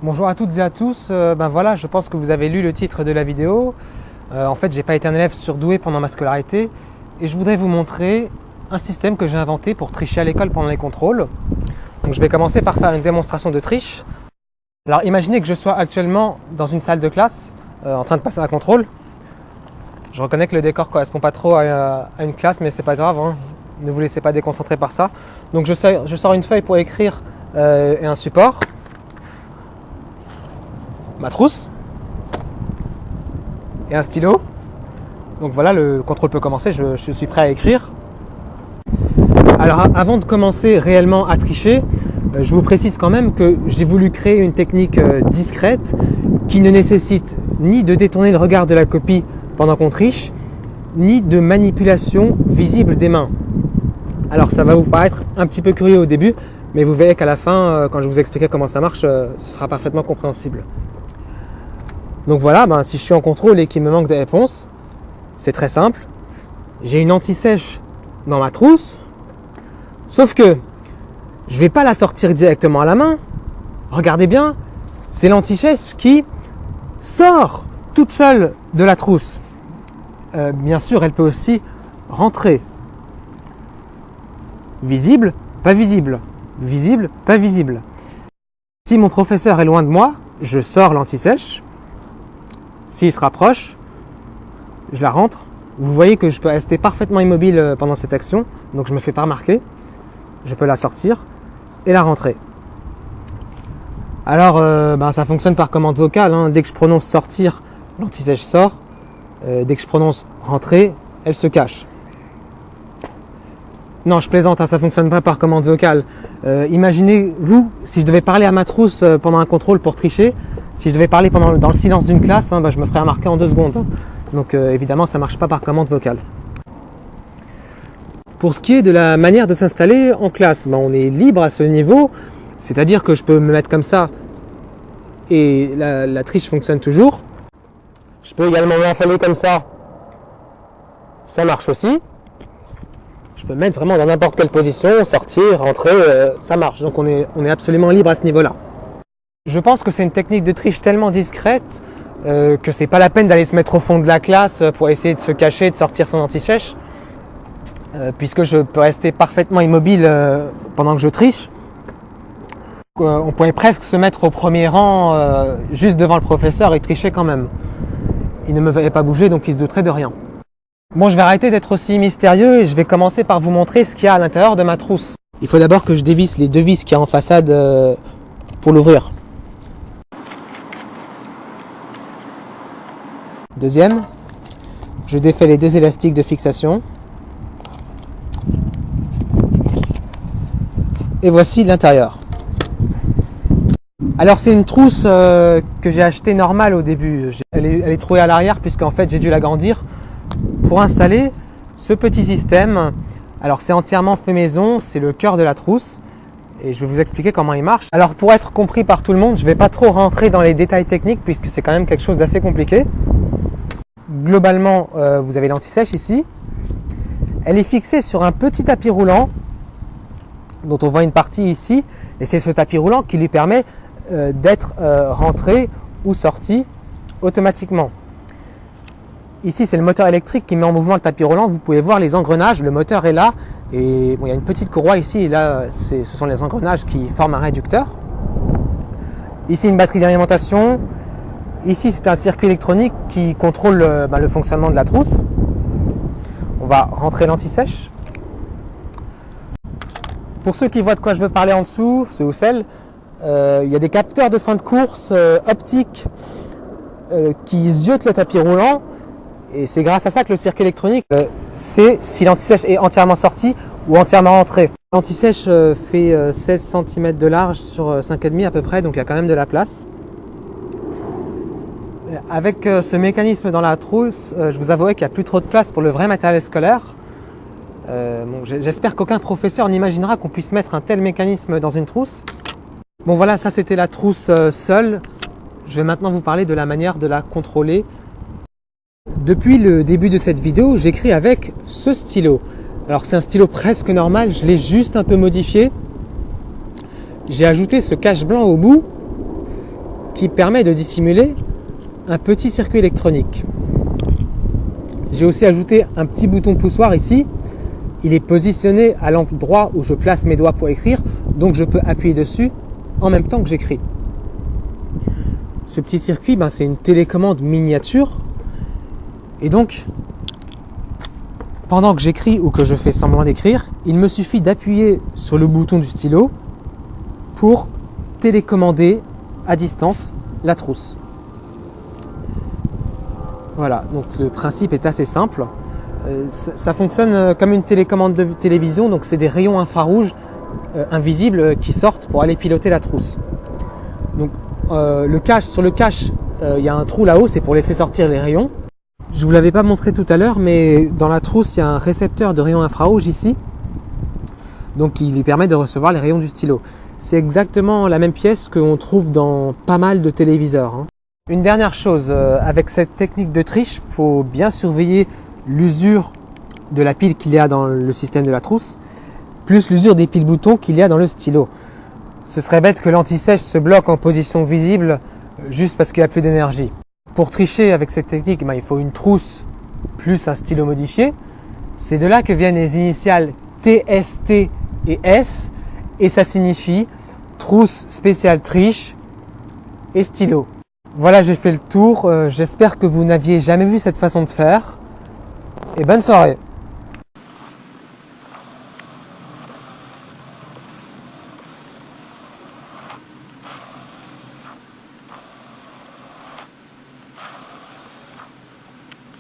Bonjour à toutes et à tous, voilà, je pense que vous avez lu le titre de la vidéo. En fait, j'ai pas été un élève surdoué pendant ma scolarité et je voudrais vous montrer un système que j'ai inventé pour tricher à l'école pendant les contrôles. Donc je vais commencer par faire une démonstration de triche. Alors imaginez que je sois actuellement dans une salle de classe en train de passer un contrôle. Je reconnais que le décor ne correspond pas trop à une classe, mais c'est pas grave, hein. Ne vous laissez pas déconcentrer par ça. Donc je sors une feuille pour écrire et un support. Ma trousse et un stylo. Donc voilà, le contrôle peut commencer, je suis prêt à écrire. Alors avant de commencer réellement à tricher, je vous précise quand même que j'ai voulu créer une technique discrète qui ne nécessite ni de détourner le regard de la copie pendant qu'on triche, ni de manipulation visible des mains. Alors ça va vous paraître un petit peu curieux au début, mais vous verrez qu'à la fin, quand je vous expliquerai comment ça marche, ce sera parfaitement compréhensible. Donc voilà, si je suis en contrôle et qu'il me manque des réponses, c'est très simple. J'ai une anti-sèche dans ma trousse, sauf que je ne vais pas la sortir directement à la main. Regardez bien, c'est l'anti-sèche qui sort toute seule de la trousse. Bien sûr, elle peut aussi rentrer. Visible, pas visible. Visible, pas visible. Si mon professeur est loin de moi, je sors l'anti-sèche. S'il se rapproche, je la rentre. Vous voyez que je peux rester parfaitement immobile pendant cette action, donc je ne me fais pas remarquer. Je peux la sortir et la rentrer. Alors, ça fonctionne par commande vocale, hein. Dès que je prononce sortir, l'anti-sèche sort. Dès que je prononce rentrer, elle se cache. Non, je plaisante, hein, ça ne fonctionne pas par commande vocale. Imaginez-vous, si je devais parler à ma trousse pendant un contrôle pour tricher, si je devais parler dans le silence d'une classe, je me ferais remarquer en 2 secondes. Hein. Donc évidemment, ça ne marche pas par commande vocale. Pour ce qui est de la manière de s'installer en classe, on est libre à ce niveau, c'est-à-dire que je peux me mettre comme ça et la triche fonctionne toujours. Je peux également m'installer comme ça marche aussi. Je peux me mettre vraiment dans n'importe quelle position, sortir, rentrer, ça marche. Donc on est absolument libre à ce niveau-là. Je pense que c'est une technique de triche tellement discrète que c'est pas la peine d'aller se mettre au fond de la classe pour essayer de se cacher, de sortir son anti-sèche, puisque je peux rester parfaitement immobile pendant que je triche. On pourrait presque se mettre au premier rang juste devant le professeur et tricher quand même. Il ne me verrait pas bouger, donc il se douterait de rien. Bon, je vais arrêter d'être aussi mystérieux et je vais commencer par vous montrer ce qu'il y a à l'intérieur de ma trousse. Il faut d'abord que je dévisse les 2 vis qu'il y a en façade pour l'ouvrir. Deuxième, je défais les 2 élastiques de fixation. Et voici l'intérieur. Alors c'est une trousse que j'ai achetée normale au début. Elle est trouée à l'arrière puisqu'en fait j'ai dû l'agrandir pour installer ce petit système. Alors c'est entièrement fait maison, c'est le cœur de la trousse et je vais vous expliquer comment il marche. Alors pour être compris par tout le monde, je ne vais pas trop rentrer dans les détails techniques puisque c'est quand même quelque chose d'assez compliqué. Globalement, vous avez l'anti-sèche ici. Elle est fixée sur un petit tapis roulant dont on voit une partie ici et c'est ce tapis roulant qui lui permet d'être rentré ou sorti automatiquement. Ici, c'est le moteur électrique qui met en mouvement le tapis roulant. Vous pouvez voir les engrenages, le moteur est là et il y a une petite courroie ici et là, ce sont les engrenages qui forment un réducteur. Ici, une batterie d'alimentation. Ici, c'est un circuit électronique qui contrôle le fonctionnement de la trousse. On va rentrer l'anti-sèche. Pour ceux qui voient de quoi je veux parler en dessous, ceux ou celles, il y a des capteurs de fin de course optiques qui ziotent le tapis roulant. Et c'est grâce à ça que le circuit électronique sait si l'anti-sèche est entièrement sorti ou entièrement rentré. L'anti-sèche fait 16 cm de large sur 5,5 à peu près, donc il y a quand même de la place. Avec ce mécanisme dans la trousse, je vous avouerai qu'il n'y a plus trop de place pour le vrai matériel scolaire. J'espère qu'aucun professeur n'imaginera qu'on puisse mettre un tel mécanisme dans une trousse. Bon voilà, ça c'était la trousse seule. Je vais maintenant vous parler de la manière de la contrôler. Depuis le début de cette vidéo, j'écris avec ce stylo. Alors c'est un stylo presque normal, je l'ai juste un peu modifié. J'ai ajouté ce cache blanc au bout qui permet de dissimuler un petit circuit électronique. J'ai aussi ajouté un petit bouton poussoir ici. Il est positionné à l'endroit où je place mes doigts pour écrire, donc je peux appuyer dessus en même temps que j'écris. Ce petit circuit, c'est une télécommande miniature. Et donc, pendant que j'écris ou que je fais semblant d'écrire, il me suffit d'appuyer sur le bouton du stylo pour télécommander à distance la trousse. Voilà, donc le principe est assez simple. Ça fonctionne comme une télécommande de télévision, donc c'est des rayons infrarouges invisibles qui sortent pour aller piloter la trousse. Donc sur le cache, il y a un trou là-haut, c'est pour laisser sortir les rayons. Je ne vous l'avais pas montré tout à l'heure, mais dans la trousse, il y a un récepteur de rayons infrarouges ici. Donc il lui permet de recevoir les rayons du stylo. C'est exactement la même pièce qu'on trouve dans pas mal de téléviseurs, hein. Une dernière chose, avec cette technique de triche, il faut bien surveiller l'usure de la pile qu'il y a dans le système de la trousse, plus l'usure des piles boutons qu'il y a dans le stylo. Ce serait bête que l'anti-sèche se bloque en position visible juste parce qu'il n'y a plus d'énergie. Pour tricher avec cette technique, il faut une trousse plus un stylo modifié. C'est de là que viennent les initiales TST et S, et ça signifie trousse spéciale triche et stylo. Voilà, j'ai fait le tour. J'espère que vous n'aviez jamais vu cette façon de faire. Et bonne soirée!